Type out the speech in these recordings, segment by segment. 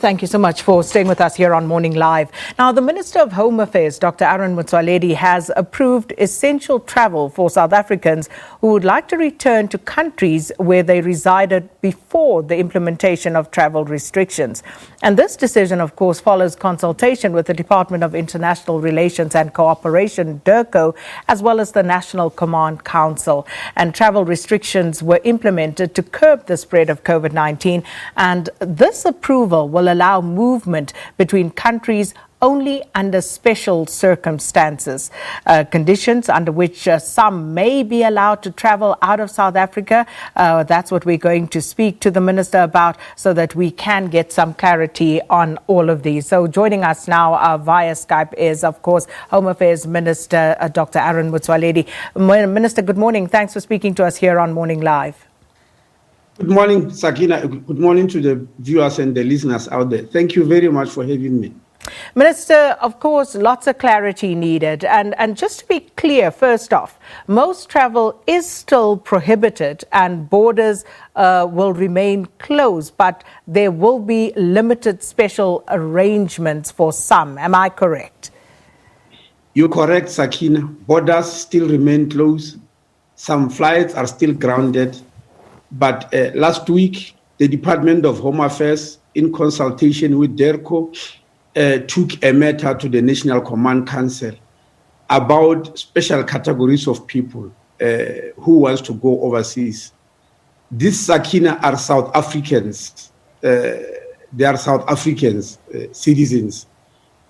Thank you so much for staying with us here on Morning Live. Now, the Minister of Home Affairs, Dr. Aaron Motsoaledi, has approved essential travel for South Africans who would like to return to countries where they resided before the implementation of travel restrictions. And this decision, of course, follows consultation with the Department of International Relations and Cooperation, DIRCO, as well as the National Command Council. And travel restrictions were implemented to curb the spread of COVID-19. And this approval will allow movement between countries only under special circumstances, conditions under which some may be allowed to travel out of South Africa. That's what we're going to speak to the minister about so that we can get some clarity on all of these. So joining us now via Skype is, of course, Home Affairs Minister Dr. Aaron Motsoaledi. Minister, good morning. Thanks for speaking to us here on Morning Live. Good morning, Sakina. Good morning to the viewers and the listeners out there. Thank you very much for having me. Minister, of course, lots of clarity needed. And just to be clear, first off, most travel is still prohibited and borders will remain closed, but there will be limited special arrangements for some. Am I correct? You're correct, Sakina. Borders still remain closed. Some flights are still grounded. But last week, the Department of Home Affairs, in consultation with DIRCO, took a matter to the National Command Council about special categories of people who wants to go overseas. These, Sakina, are South Africans. They are South Africans, citizens.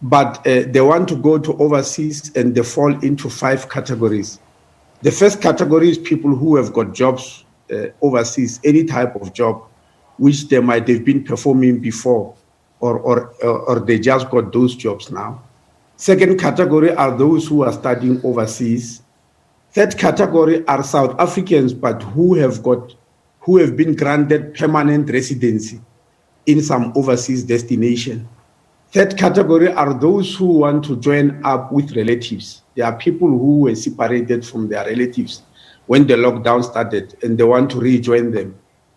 But they want to go to overseas and they fall into 5 categories. The first category is people who have got jobs overseas, any type of job, which they might have been performing before, or they just got those jobs now. Second category are those who are studying overseas. Third category are South Africans, but who have been granted permanent residency in some overseas destination. Third category are those who want to join up with relatives. There are people who were separated from their relatives when the lockdown started and they want to rejoin them,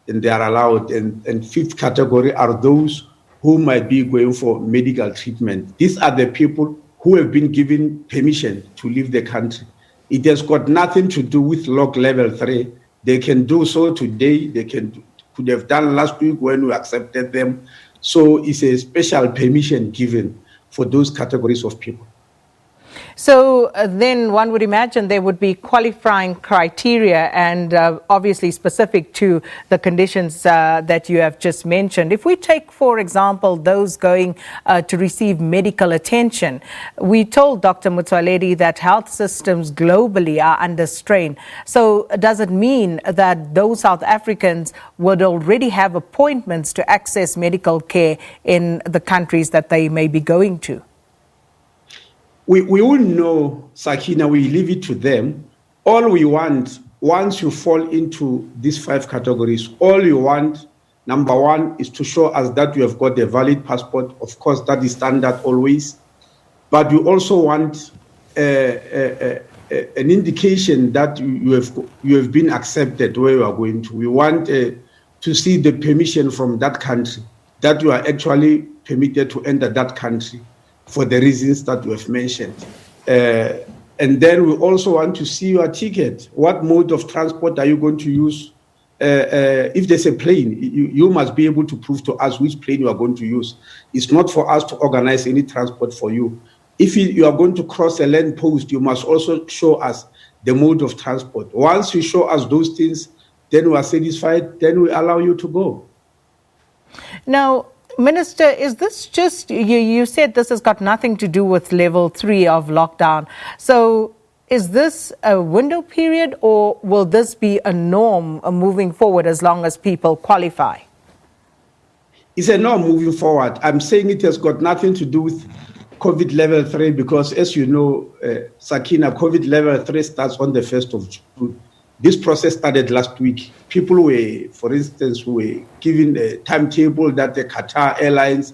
and they are allowed. And fifth category are those who might be going for medical treatment. These are the people who have been given permission to leave the country. It has got nothing to do with lock level 3. They can do so today. They could have done last week when we accepted them. So it's a special permission given for those categories of people. So then one would imagine there would be qualifying criteria and obviously specific to the conditions that you have just mentioned. If we take, for example, those going to receive medical attention, we told Dr. Motsoaledi that health systems globally are under strain. So does it mean that those South Africans would already have appointments to access medical care in the countries that they may be going to? We all know, Sakina, we leave it to them. All we want, once you fall into these 5 categories, all you want, number 1, is to show us that you have got a valid passport. Of course, that is standard always. But you also want an indication that you have been accepted where you are going to. We want to see the permission from that country, that you are actually permitted to enter that country for the reasons that we have mentioned. And then we also want to see your ticket. What mode of transport are you going to use? If there's a plane, you must be able to prove to us which plane you are going to use. It's not for us to organize any transport for you. If you are going to cross a land post, you must also show us the mode of transport. Once you show us those things, then we are satisfied, then we allow you to go. Now, Minister, is this just, you said this has got nothing to do with level 3 of lockdown. So is this a window period or will this be a norm moving forward as long as people qualify? It's a norm moving forward. I'm saying it has got nothing to do with COVID level 3 because, as you know, Sakina, COVID level 3 starts on the 1st of June. This process started last week. People were, for instance, given a timetable that the Qatar Airlines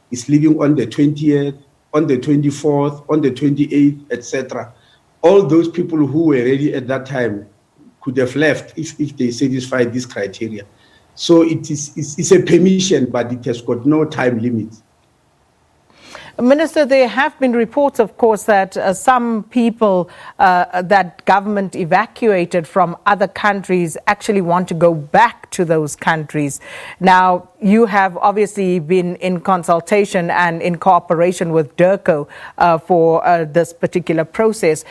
is leaving on the 20th, on the 24th, on the 28th, etc. All those people who were ready at that time could have left if they satisfied this criteria. So it's a permission, but it has got no time limit. Minister, there have been reports, of course, that some people that government evacuated from other countries actually want to go back to those countries. Now, you have obviously been in consultation and in cooperation with DIRCO for this particular process.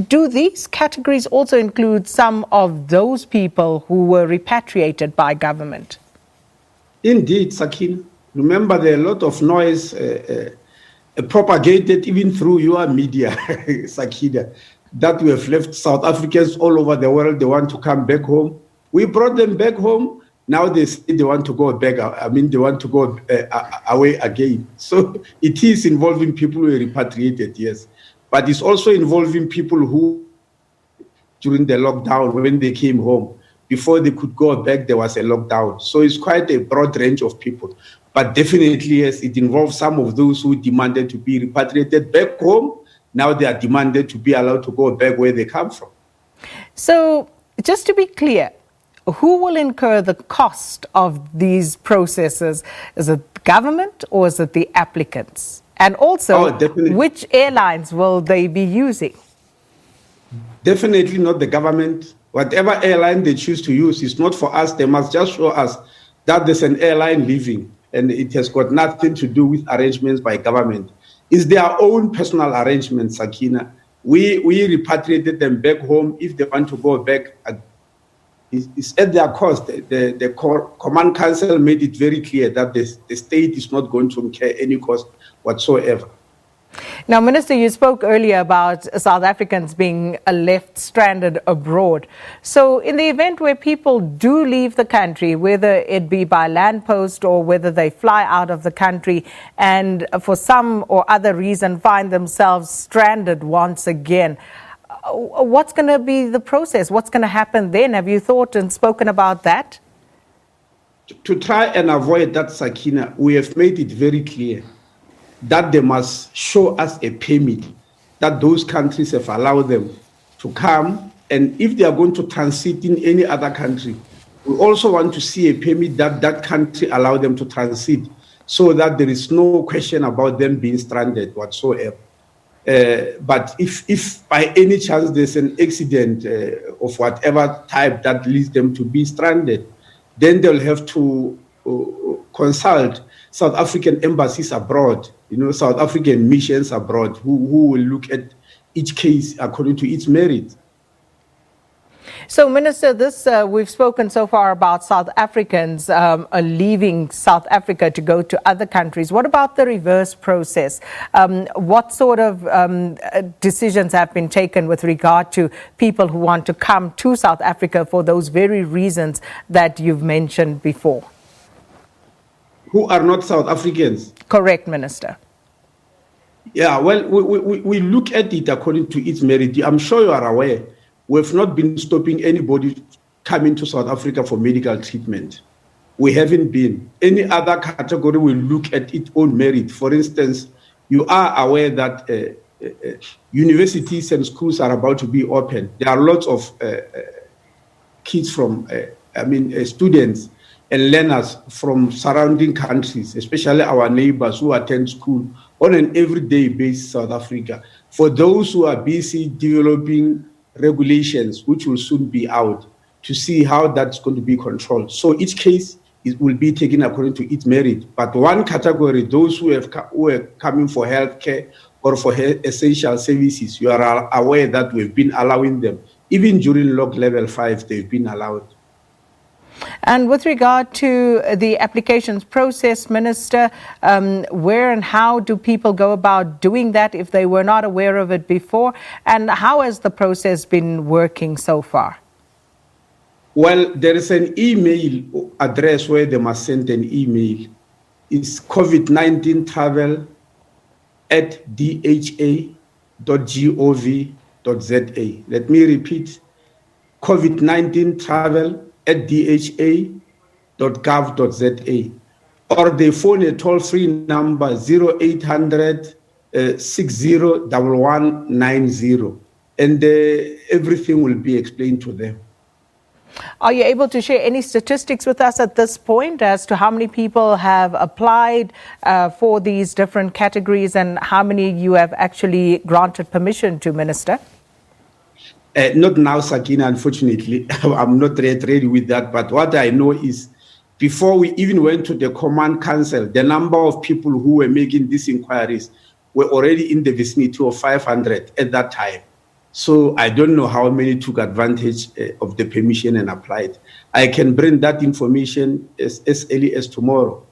Do these categories also include some of those people who were repatriated by government? Indeed, Sakin. Remember, there are a lot of noise propagated even through your media, Sakina, that we have left South Africans all over the world. They want to come back home. We brought them back home. Now they say they want to go back. They want to go away again. So it is involving people who are repatriated, yes. But it's also involving people who, during the lockdown, when they came home, before they could go back, there was a lockdown. So it's quite a broad range of people. But definitely, yes, it involves some of those who demanded to be repatriated back home. Now they are demanded to be allowed to go back where they come from. So just to be clear, who will incur the cost of these processes? Is it the government or is it the applicants? And also, which airlines will they be using? Definitely not the government. Whatever airline they choose to use is not for us. They must just show us that there's an airline leaving, and it has got nothing to do with arrangements by government. It's their own personal arrangements, Sakina. We repatriated them back home. If they want to go back, it's at their cost. The Command Council made it very clear that the state is not going to incur any cost whatsoever. Now, Minister, you spoke earlier about South Africans being left stranded abroad. So in the event where people do leave the country, whether it be by land post or whether they fly out of the country and for some or other reason find themselves stranded once again, what's going to be the process? What's going to happen then? Have you thought and spoken about that? To try and avoid that, Sakina, we have made it very clear that they must show us a permit that those countries have allowed them to come. And if they are going to transit in any other country, we also want to see a permit that that country allow them to transit, so that there is no question about them being stranded whatsoever. But if by any chance there's an accident of whatever type that leads them to be stranded, then they'll have to consult South African embassies abroad, South African missions abroad, who will look at each case according to its merit. So, Minister, we've spoken so far about South Africans leaving South Africa to go to other countries. What about the reverse process? What sort of decisions have been taken with regard to people who want to come to South Africa for those very reasons that you've mentioned before? Who are not South Africans? Correct, Minister. Yeah, well, we look at it according to its merit. I'm sure you are aware. We've not been stopping anybody coming to South Africa for medical treatment. We haven't been. Any other category will look at its own merit. For instance, you are aware that universities and schools are about to be open. There are lots of kids from, students and learners from surrounding countries, especially our neighbors who attend school on an everyday basis in South Africa. For those who are busy developing regulations, which will soon be out, to see how that's going to be controlled. So each case will be taken according to its merit. But one category, those who are coming for healthcare or for essential services, you are aware that we've been allowing them. Even during level 5, they've been allowed. And with regard to the applications process, Minister, where and how do people go about doing that if they were not aware of it before? And how has the process been working so far? Well, there is an email address where they must send an email. It's COVID-19 travel@dha.gov.za. Let me repeat, COVID-19 travel@dha.gov.za, or they phone a toll-free number 0800 60 1190, and everything will be explained to them. Are you able to share any statistics with us at this point as to how many people have applied for these different categories and how many you have actually granted permission to, Minister? Not now, Sakina, unfortunately. I'm not yet ready with that. But what I know is before we even went to the Command Council, the number of people who were making these inquiries were already in the vicinity of 500 at that time. So I don't know how many took advantage of the permission and applied. I can bring that information as early as tomorrow.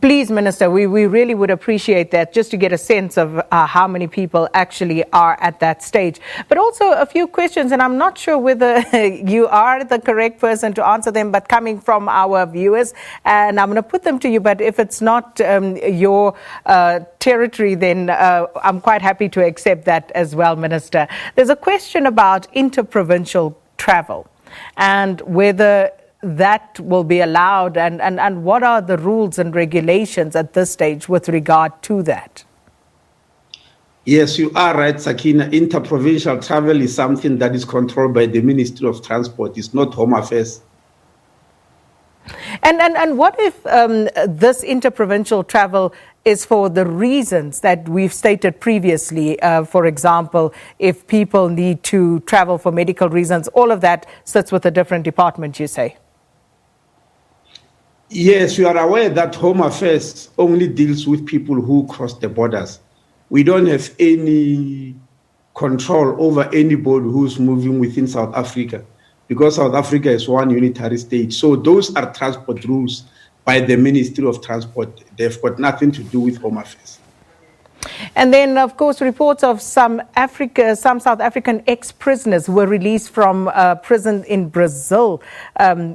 Please, Minister, we really would appreciate that, just to get a sense of how many people actually are at that stage. But also a few questions, and I'm not sure whether you are the correct person to answer them, but coming from our viewers, and I'm going to put them to you, but if it's not your territory, then I'm quite happy to accept that as well, Minister. There's a question about interprovincial travel and whether that will be allowed, and what are the rules and regulations at this stage with regard to that? Yes, you are right, Sakina. Interprovincial travel is something that is controlled by the Ministry of Transport. It's not Home Affairs. And what if this interprovincial travel is for the reasons that we've stated previously? For example, if people need to travel for medical reasons, all of that sits with a different department, you say? Yes, you are aware that Home Affairs only deals with people who cross the borders. We don't have any control over anybody who's moving within South Africa, because South Africa is one unitary state. So those are transport rules by the Ministry of Transport. They've got nothing to do with Home Affairs. And then, of course, reports of some South African ex-prisoners were released from prison in Brazil.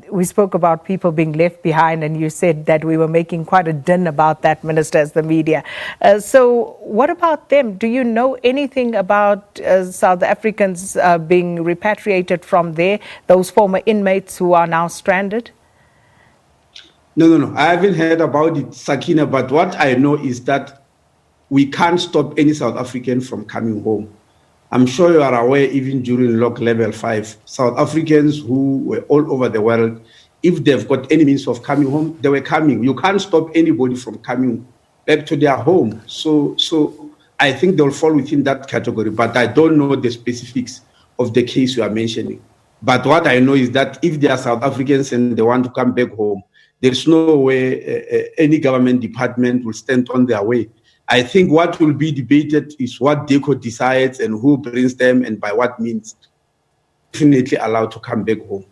We spoke about people being left behind, and you said that we were making quite a din about that, Minister, as the media. So what about them? Do you know anything about South Africans being repatriated from there, those former inmates who are now stranded? No. I haven't heard about it, Sakina, but what I know is that we can't stop any South African from coming home. I'm sure you are aware, even during lock level 5, South Africans who were all over the world, if they've got any means of coming home, they were coming. You can't stop anybody from coming back to their home. So I think they'll fall within that category, but I don't know the specifics of the case you are mentioning. But what I know is that if they are South Africans and they want to come back home, there's no way any government department will stand on their way. I think what will be debated is what DIRCO decides and who brings them and by what means. Definitely allowed to come back home.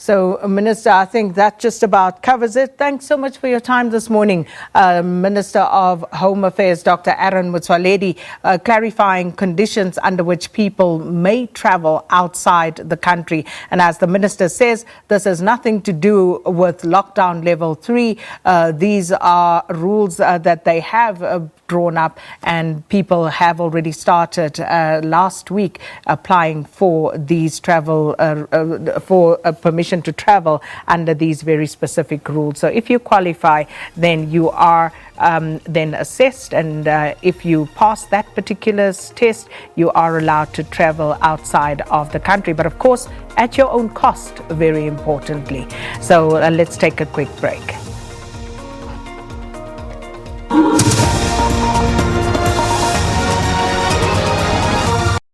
So, Minister, I think that just about covers it. Thanks so much for your time this morning. Minister of Home Affairs, Dr. Aaron Motsoaledi, clarifying conditions under which people may travel outside the country. And as the Minister says, this has nothing to do with lockdown level 3. These are rules that they have drawn up, and people have already started last week applying for these travel, for permission to travel under these very specific rules. So if you qualify, then you are then assessed, and if you pass that particular test, you are allowed to travel outside of the country, but of course at your own cost, very importantly. So let's take a quick break.